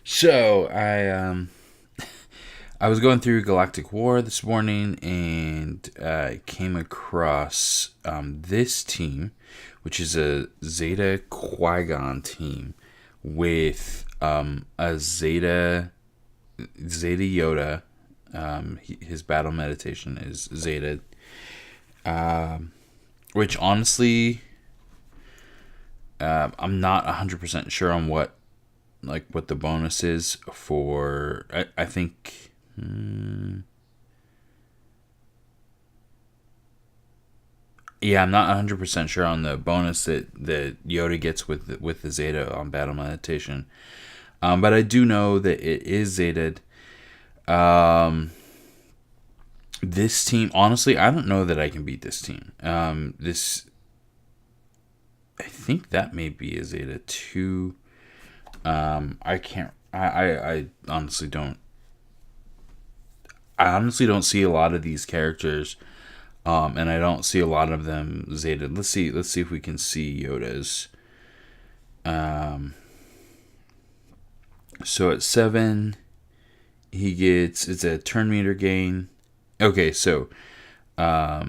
So I was going through Galactic War this morning and came across this team, which is a Zeta Qui-Gon team with a Zeta Yoda. His battle meditation is Zeta, which honestly, I'm not 100% sure on what the bonus is for. I think. Yeah, I'm not 100% sure on the bonus that Yoda gets with the Zeta on battle meditation. But I do know that it is Zeta. This team, honestly, I don't know that I can beat this team. I think that may be a Zeta 2. I can't. I honestly don't. I honestly don't see a lot of these characters, and I don't see a lot of them Zeta. Let's see if we can see Yoda's. So at 7, it's a turn meter gain. Okay, so at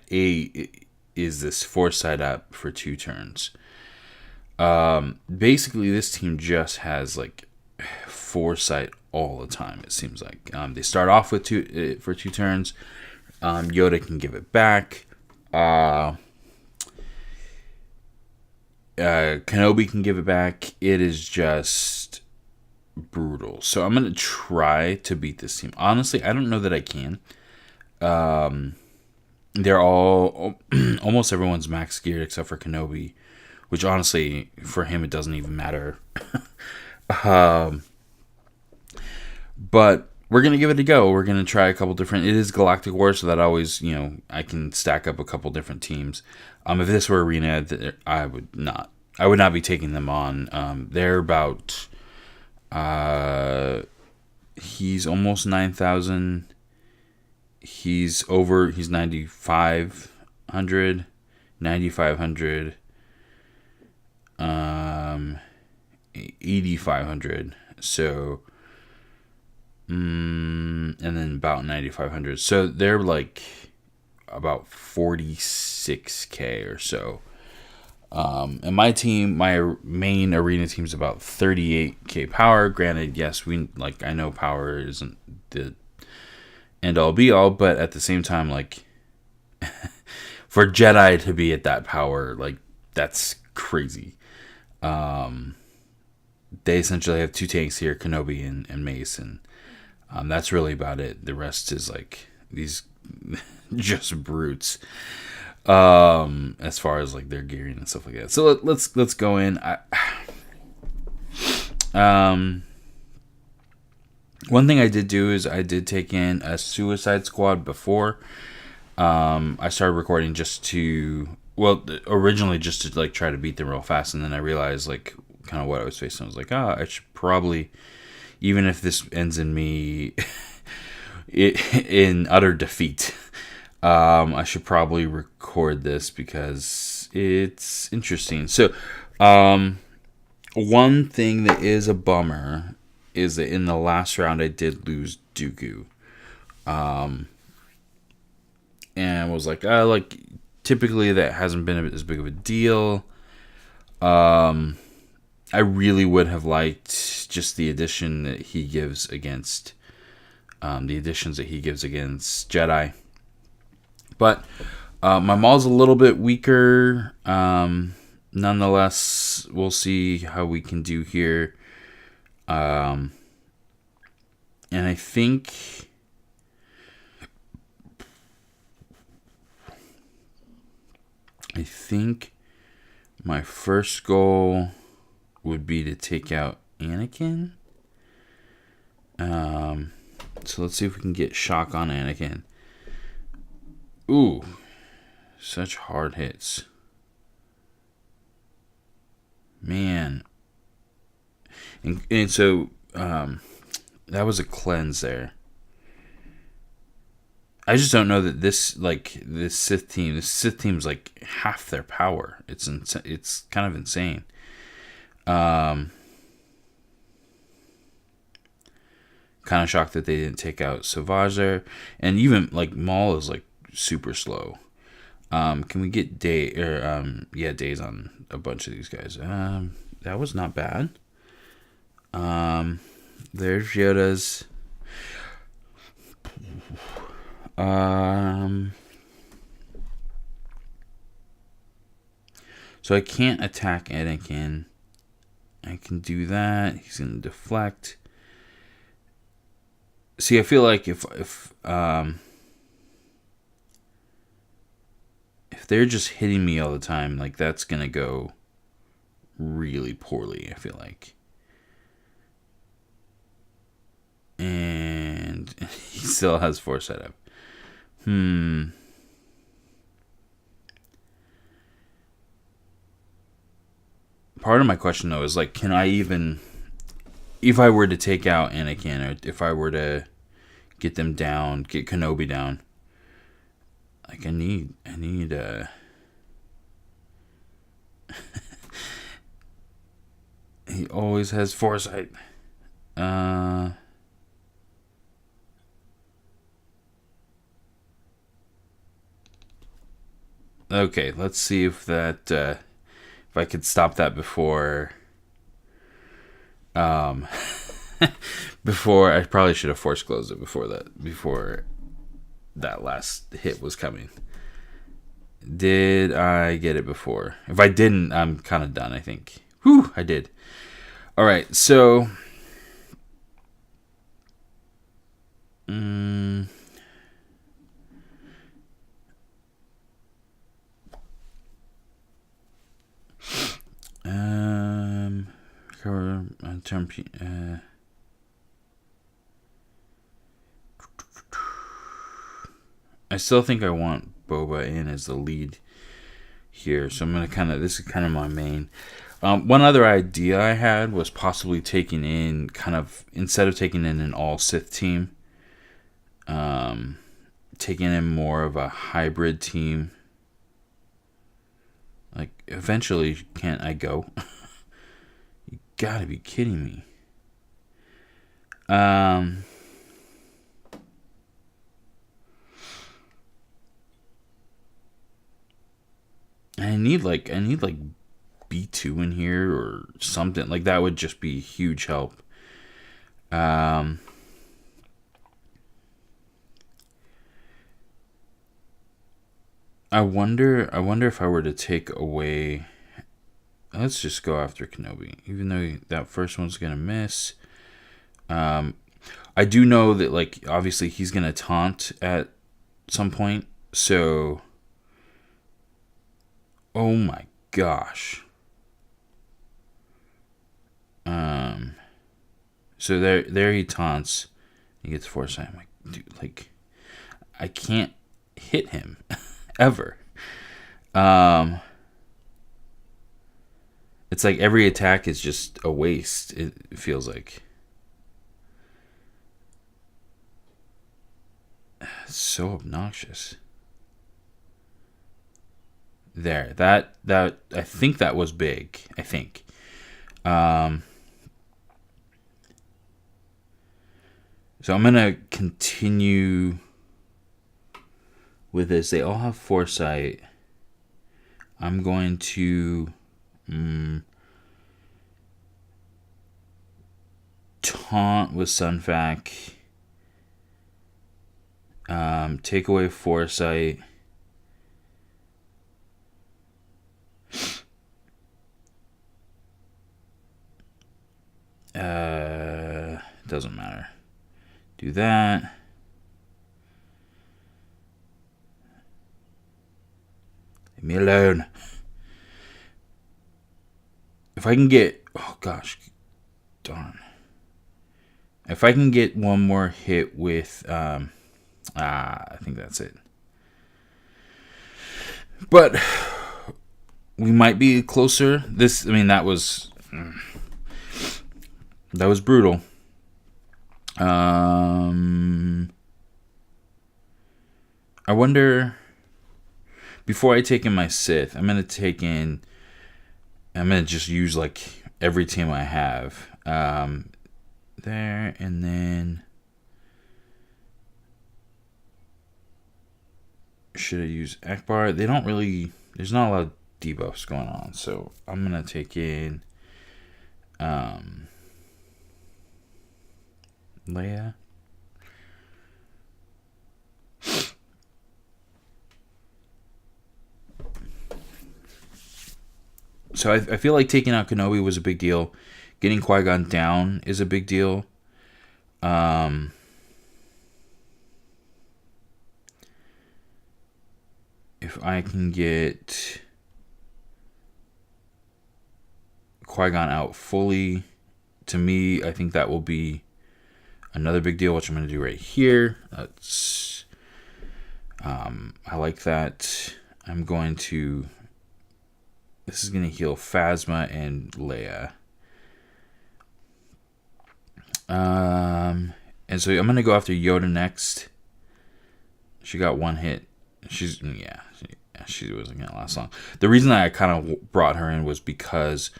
8 is this foresight up for 2 turns. Basically, this team just has like foresight all the time. It seems like they start off with 2 turns. Yoda can give it back. Kenobi can give it back. It is just brutal. So I'm gonna try to beat this team. Honestly, I don't know that I can. They're all almost everyone's max geared except for Kenobi, which honestly for him it doesn't even matter. But we're gonna give it a go. We're gonna try a couple different. It is Galactic War, so that always I can stack up a couple different teams. If this were Arena, I would not. I would not be taking them on. They're about. He's almost 9,000. He's 9,500. 9,500. 8,500. So. And then about 9,500. So they're like about 46k or so. And my main arena team is about 38k power. Granted, yes, I know power isn't the end all be all, but at the same time, like for Jedi to be at that power, like that's crazy. They essentially have 2 tanks here, Kenobi and Mace, and that's really about it. The rest is like these just brutes. As far as like their gearing and stuff like that. So let's go in. One thing I did do is I did take in a Suicide Squad before. I started recording originally just to like try to beat them real fast, and then I realized like kind of what I was facing. I was like, I should probably, even if this ends in me in utter defeat, I should probably record this because it's interesting. So, one thing that is a bummer is that in the last round I did lose Dooku. And was like, typically that hasn't been as big of a deal. I really would have liked just the addition that he gives against, the additions that he gives against Jedi. But my Maul's a little bit weaker. Nonetheless, we'll see how we can do here. And I think my first goal would be to take out Anakin. So let's see if we can get shock on Anakin. Ooh, such hard hits. Man. And so, that was a cleanse there. I just don't know that this Sith team's like half their power. It's kind of insane. Kind of shocked that they didn't take out Savager, and even like Maul is like super slow. Can we get days on a bunch of these guys? That was not bad. There's Yoda's. So I can't attack Anakin. I can do that. He's gonna deflect. See, I feel like if they're just hitting me all the time, like that's gonna go really poorly. I feel like, and he still has foresight up. Part of my question though is like, can I even, if I were to take out Anakin, or if I were to get them down, get Kenobi down, like I need he always has foresight. Okay, let's see if that if I could stop that before before I probably should have force closed it before that last hit was coming. Did I get it before? If I didn't, I'm kind of done, I think. Whew, I did. All right, so I still think I want Boba in as the lead here, so I'm gonna this is kind of my main. One other idea I had was possibly taking in instead of taking in an all Sith team, taking in more of a hybrid team. Like, eventually, can't I go? You gotta be kidding me. I need like B2 in here or something. Like, that would just be huge help. I wonder if I were to take away. Let's just go after Kenobi, even though that first one's gonna miss. I do know that, like, obviously he's gonna taunt at some point. So, oh my gosh. So there he taunts. He gets foresight. I'm like, dude, like, I can't hit him ever. It's like every attack is just a waste. It feels like. It's so obnoxious. There, that I think that was big. I think. So I'm gonna continue with this. They all have foresight. I'm going to taunt with Sunfac. Take away foresight. Doesn't matter. Do that. Leave me alone. If I can get... Oh, gosh. Darn. If I can get one more hit with... I think that's it. But we might be closer. That was brutal. I wonder, before I take in my Sith, I'm going to just use like every team I have. There, and then Should I use Akbar? They don't really... There's not a lot of debuffs going on. So I'm going to take in... Leia. So I feel like taking out Kenobi was a big deal. Getting Qui-Gon down is a big deal. If I can get Qui-Gon out fully, to me, I think that will be another big deal, which I'm going to do right here. That's, I like that. I'm going to... This is going to heal Phasma and Leia. And so I'm going to go after Yoda next. She got one hit. She wasn't going to last long. The reason I kind of brought her in was because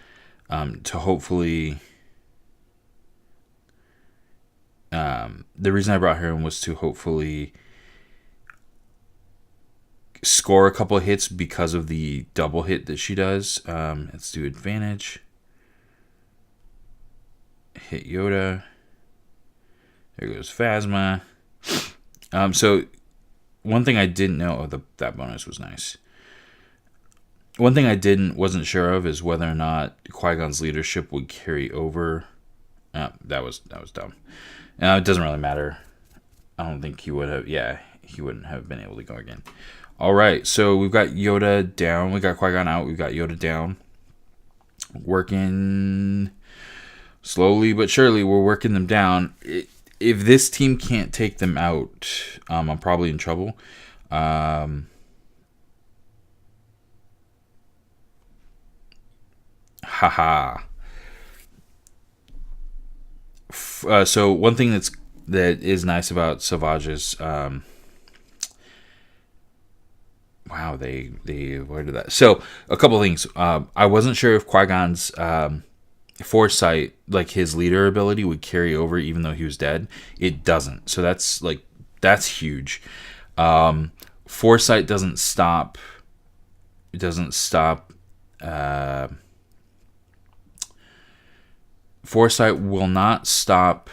to hopefully... the reason I brought her in was to hopefully score a couple of hits because of the double hit that she does. Let's do advantage. Hit Yoda. There goes Phasma. So one thing I didn't know, that bonus was nice. One thing I wasn't sure of is whether or not Qui-Gon's leadership would carry over. That was dumb. It doesn't really matter. I don't think he would have. Yeah, he wouldn't have been able to go again. All right, so we've got Yoda down. We got Qui-Gon out. We've got Yoda down. Working slowly but surely. We're working them down. If this team can't take them out, I'm probably in trouble. Haha. So one thing that is nice about Savage's, wow, they avoided that. So a couple things. I wasn't sure if Qui-Gon's foresight, like his leader ability, would carry over even though he was dead. It doesn't. So that's huge. Foresight doesn't stop. It doesn't stop. Foresight will not stop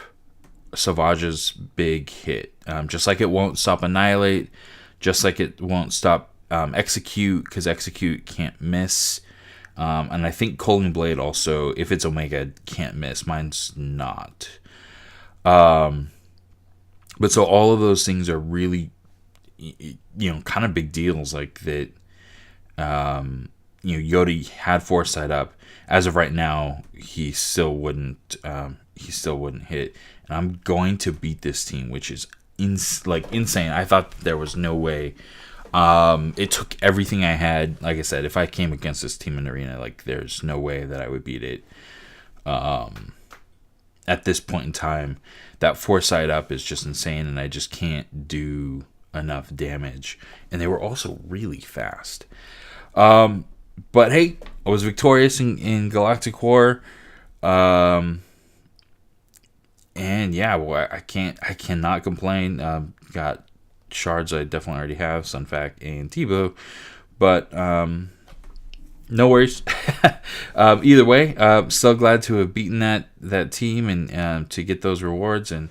Savage's big hit. Just like it won't stop Annihilate. Just like it won't stop Execute, because Execute can't miss. And I think Culling Blade also, if it's Omega, can't miss. Mine's not. But so all of those things are really, kind of big deals. Like that, Yoda had Foresight up. As of right now, he still wouldn't hit. And I'm going to beat this team, which is insane. I thought there was no way. It took everything I had. Like I said, if I came against this team in Arena, there's no way that I would beat it. At this point in time, that Foresight up is just insane, and I just can't do enough damage. And they were also really fast. But hey, I was victorious in Galactic War. And yeah, well, I cannot complain. Got shards I definitely already have, Sunfac and Tebow, but no worries. Either way, still glad to have beaten that team and to get those rewards and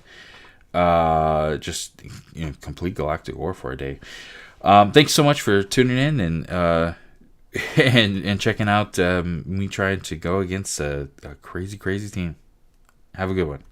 just complete Galactic War for a day. Thanks so much for tuning in and checking out me trying to go against a crazy team. Have a good one.